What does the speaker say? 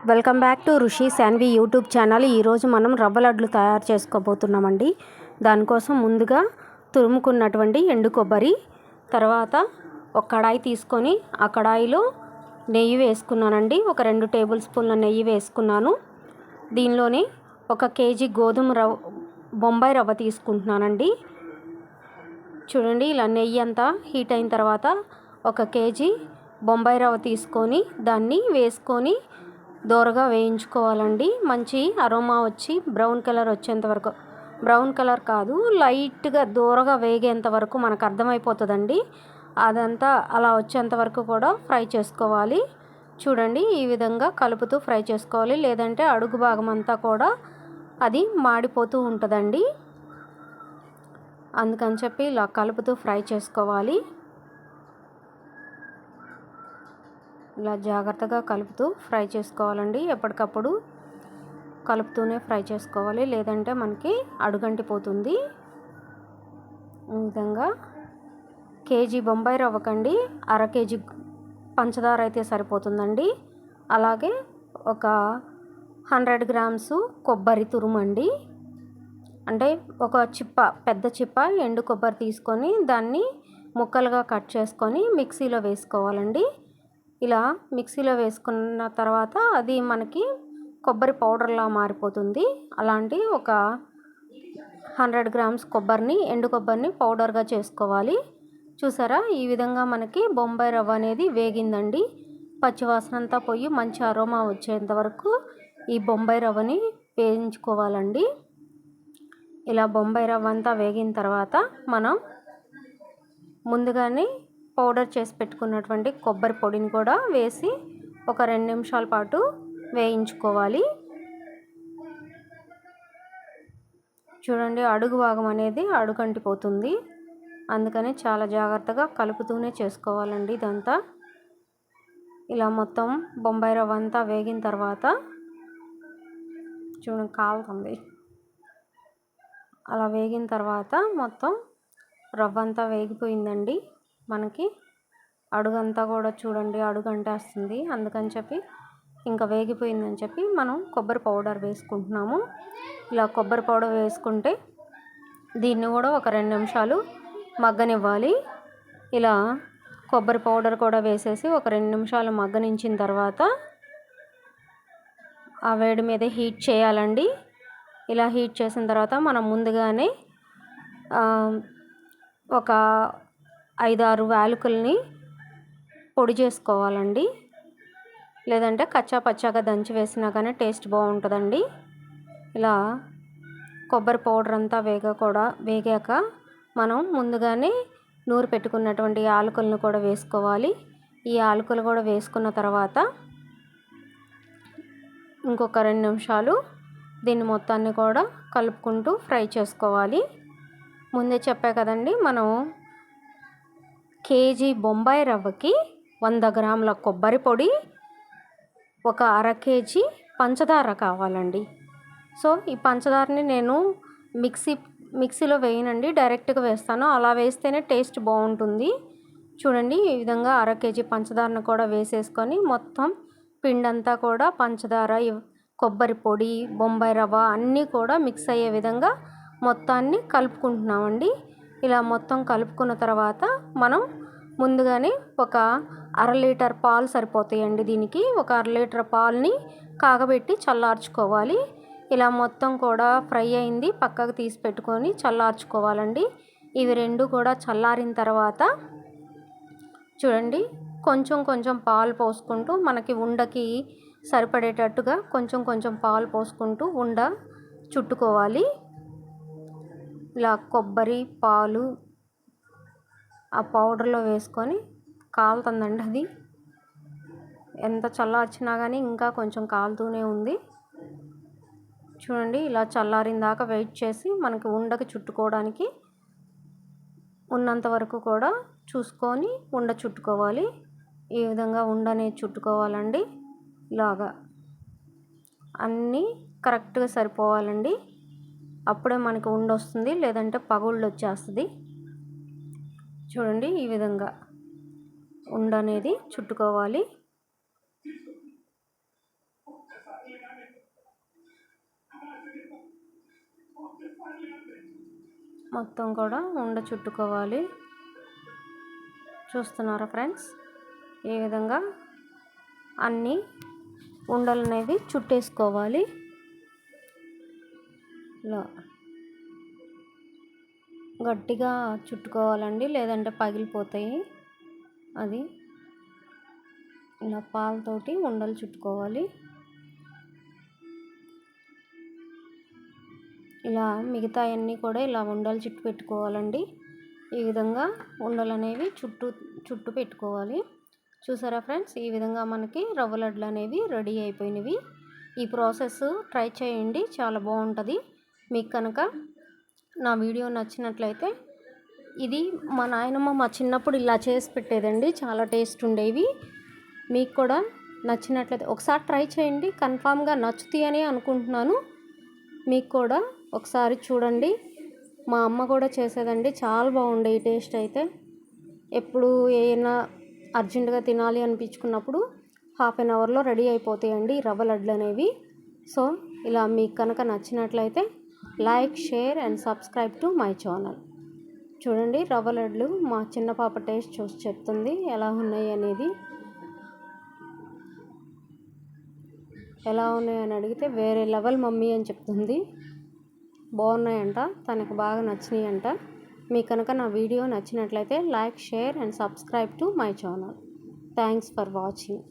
Welcome back to Rishi Shanvi YouTube channel. ఈరోజు మనం రవ్వ లడ్లు తయారు చేసుకోబోతున్నామండి. దానికోసం ముందుగా తురుముకున్నటువంటి ఎండు కొబ్బరి, తర్వాత ఒక కడాయి తీసుకొని ఆ కడాయిలో నెయ్యి వేసుకున్నానండి. ఒక 2 టేబుల్ స్పూన్ల నెయ్యి వేసుకున్నాను. దీనిలోనే 1 కేజీ బొంబాయి రవ్వ తీసుకుంటున్నానండి. చూడండి, ఇలా నెయ్యి అంతా హీట్ అయిన తర్వాత 1 కేజీ బొంబాయి రవ్వ తీసుకొని దాన్ని వేసుకొని దోరగా వేయించుకోవాలండి. మంచి అరోమా వచ్చి బ్రౌన్ కలర్ వచ్చేంత వరకు, బ్రౌన్ కలర్ కాదు, లైట్గా దోరగా వేగేంత వరకు మనకు అర్థమైపోతుందండి. అదంతా అలా వచ్చేంత వరకు కూడా ఫ్రై చేసుకోవాలి. చూడండి, ఈ విధంగా కలుపుతూ ఫ్రై చేసుకోవాలి, లేదంటే అడుగు భాగం అంతా కూడా అది మాడిపోతూ ఉంటుందండి. అందుకని చెప్పి ఇలా కలుపుతూ ఫ్రై చేసుకోవాలి. ఇలా జాగ్రత్తగా కలుపుతూ ఫ్రై చేసుకోవాలండి. ఎప్పటికప్పుడు కలుపుతూనే ఫ్రై చేసుకోవాలి, లేదంటే మనకి అడుగంటిపోతుంది. ఈ విధంగా కేజీ బొంబాయి రవ్వకండి 1/2 కేజీ పంచదార అయితే సరిపోతుందండి. అలాగే ఒక 100 గ్రామ్స్ కొబ్బరి తురుమండి. అంటే ఒక చిప్ప, పెద్ద చిప్ప ఎండు కొబ్బరి తీసుకొని దాన్ని ముక్కలుగా కట్ చేసుకొని మిక్సీలో వేసుకోవాలండి. ఇలా మిక్సీలో వేసుకున్న తర్వాత అది మనకి కొబ్బరి పౌడర్లా మారిపోతుంది. అలాంటి ఒక 100 గ్రామ్స్ కొబ్బరిని, ఎండు కొబ్బరిని పౌడర్గా చేసుకోవాలి. చూసారా, ఈ విధంగా మనకి బొంబాయి రవ్వ అనేది వేగిందండి. పచ్చివాసన అంతా పోయి మంచి అరోమా వచ్చేంత వరకు ఈ బొంబాయి రవ్వని వేయించుకోవాలండి. ఇలా బొంబాయి రవ్వ అంతా వేగిన తర్వాత మనం ముందుగానే పౌడర్ చేసి పెట్టుకున్నటువంటి కొబ్బరి పొడిని కూడా వేసి ఒక 2 నిమిషాల పాటు వేయించుకోవాలి. చూడండి, అడుగు భాగం అనేది అడుగంటిపోతుంది. అందుకని చాలా జాగ్రత్తగా కలుపుతూనే చేసుకోవాలండి ఇదంతా. ఇలా మొత్తం బొంబాయి రవ్వ అంతా వేగిన తర్వాత చూడండి కాలుతుంది. అలా వేగిన తర్వాత మొత్తం రవ్వ అంతా వేగిపోయిందండి. మనకి అడుగంతా కూడా చూడండి అడుగంటేస్తుంది. అందుకని చెప్పి ఇంకా వేగిపోయిందని చెప్పి మనం కొబ్బరి పౌడర్ వేసుకుంటున్నాము. ఇలా కొబ్బరి పౌడర్ వేసుకుంటే దీన్ని కూడా ఒక 2 నిమిషాలు మగ్గనివ్వాలి. ఇలా కొబ్బరి పౌడర్ కూడా వేసేసి ఒక 2 నిమిషాలు మగ్గనించిన తర్వాత ఆ వేడి మీద హీట్ చేయాలండి. ఇలా హీట్ చేసిన తర్వాత మనం ముందుగానే ఒక 5-6 యాలకుల్ని పొడి చేసుకోవాలండి. లేదంటే కచ్చా పచ్చాగా దంచి వేసినా కానీ టేస్ట్ బాగుంటుందండి. ఇలా కొబ్బరి పౌడర్ అంతా వేగాక మనం ముందుగానే నూరు పెట్టుకున్నటువంటి యాలకులను కూడా వేసుకోవాలి. ఈ యాలకులు కూడా వేసుకున్న తర్వాత ఇంకొక 2 నిమిషాలు దీన్ని మొత్తాన్ని కూడా కలుపుకుంటూ ఫ్రై చేసుకోవాలి. ముందే చెప్పా కదండి, మనం కేజీ బొంబాయి రవ్వకి 100 గ్రాముల కొబ్బరి పొడి, ఒక 1/2 కేజీ పంచదార కావాలండి. సో ఈ పంచదారని నేను మిక్సీలో వేయనండి, డైరెక్ట్గా వేస్తాను. అలా వేస్తేనే టేస్ట్ బాగుంటుంది. చూడండి, ఈ విధంగా 1/2 కేజీ పంచదారను కూడా వేసేసుకొని మొత్తం పిండంతా కూడా పంచదార, కొబ్బరి పొడి, బొంబాయి రవ్వ అన్నీ కూడా మిక్స్ అయ్యే విధంగా మొత్తాన్ని కలుపుకుంటున్నామండి. ఇలా మొత్తం కలుపుకున్న తర్వాత మనం ముందుగానే ఒక 1/2 లీటర్ పాలు సరిపోతాయండి. దీనికి ఒక 1/2 లీటర్ పాలని కాగబెట్టి చల్లార్చుకోవాలి. ఇలా మొత్తం కూడా ఫ్రై అయింది పక్కకు తీసి పెట్టుకొని చల్లార్చుకోవాలండి. ఇవి 2 కూడా చల్లారిన తర్వాత చూడండి, కొంచెం కొంచెం పాలు పోసుకుంటూ మనకి ఉండకి సరిపడేటట్టుగా కొంచెం కొంచెం పాలు పోసుకుంటూ ఉండ చుట్టుకోవాలి. ఇలా కొబ్బరి పాలు ఆ పౌడర్లో వేసుకొని కాలుతుందండి. అది ఎంత చల్లార్చినా కానీ ఇంకా కొంచెం కాలుతూనే ఉంది. చూడండి, ఇలా చల్లారిన దాకా వెయిట్ చేసి మనకి ఉండకి చుట్టుకోవడానికి ఉన్నంత వరకు కూడా చూసుకొని ఉండ చుట్టుకోవాలి. ఈ విధంగా ఉండని చుట్టుకోవాలండి. ఇలాగా అన్నీ కరెక్ట్గా సరిపోవాలండి. అప్పుడే మనకి ఉండ వస్తుంది, లేదంటే పగుళ్ళు వచ్చేస్తుంది. చూడండి, ఈ విధంగా ఉండ అనేది చుట్టుకోవాలి. మొత్తం కూడా ఉండ చుట్టుకోవాలి. చూస్తున్నారా ఫ్రెండ్స్, ఈ విధంగా అన్నీ ఉండలు అనేవి చుట్టేసుకోవాలి. ఇలా గట్టిగా చుట్టుకోవాలండి, లేదంటే పగిలిపోతాయి. అది ఇలా పాలతోటి ఉండలు చుట్టుకోవాలి. ఇలా మిగతా అన్నీ కూడా ఇలా ఉండలు చుట్టు పెట్టుకోవాలండి. ఈ విధంగా ఉండలు అనేవి చుట్టు పెట్టుకోవాలి. చూసారా ఫ్రెండ్స్, ఈ విధంగా మనకి రవ్వ లడ్లు అనేవి రెడీ అయిపోయినవి. ఈ ప్రాసెస్ ట్రై చేయండి, చాలా బాగుంటుంది. మీకు కనుక నా వీడియో నచ్చినట్లయితే, ఇది మా నాయనమ్మ మా చిన్నప్పుడు ఇలా చేసి పెట్టేదండి, చాలా టేస్ట్ ఉండేవి. మీకు కూడా నచ్చినట్లయితే ఒకసారి ట్రై చేయండి, కన్ఫామ్గా నచ్చుతాయని అనుకుంటున్నాను. మీకు కూడా ఒకసారి చూడండి. మా అమ్మ కూడా చేసేదండి, చాలా బాగుండేవి టేస్ట్ అయితే. ఎప్పుడు ఏమైనా అర్జెంటుగా తినాలి అనిపించుకున్నప్పుడు హాఫ్ అన్ అవర్లో రెడీ అయిపోతాయండి రవ్వ లడ్లు అనేవి. సో ఇలా మీకు కనుక నచ్చినట్లయితే like, share and subscribe to my channel. చూడండి, రవ్వ లడ్లు మా చిన్న పాప టేస్ట్ చూసి చెప్తుంది ఎలా ఉన్నాయి అనేది. ఎలా ఉన్నాయని అడిగితే వేరే లెవెల్ మమ్మీ అని చెప్తుంది. బాగున్నాయంట, తనకు బాగా నచ్చినాయి అంట. మీకు కనుక నా వీడియో నచ్చినట్లయితే like, share and subscribe to my channel. Thanks for watching.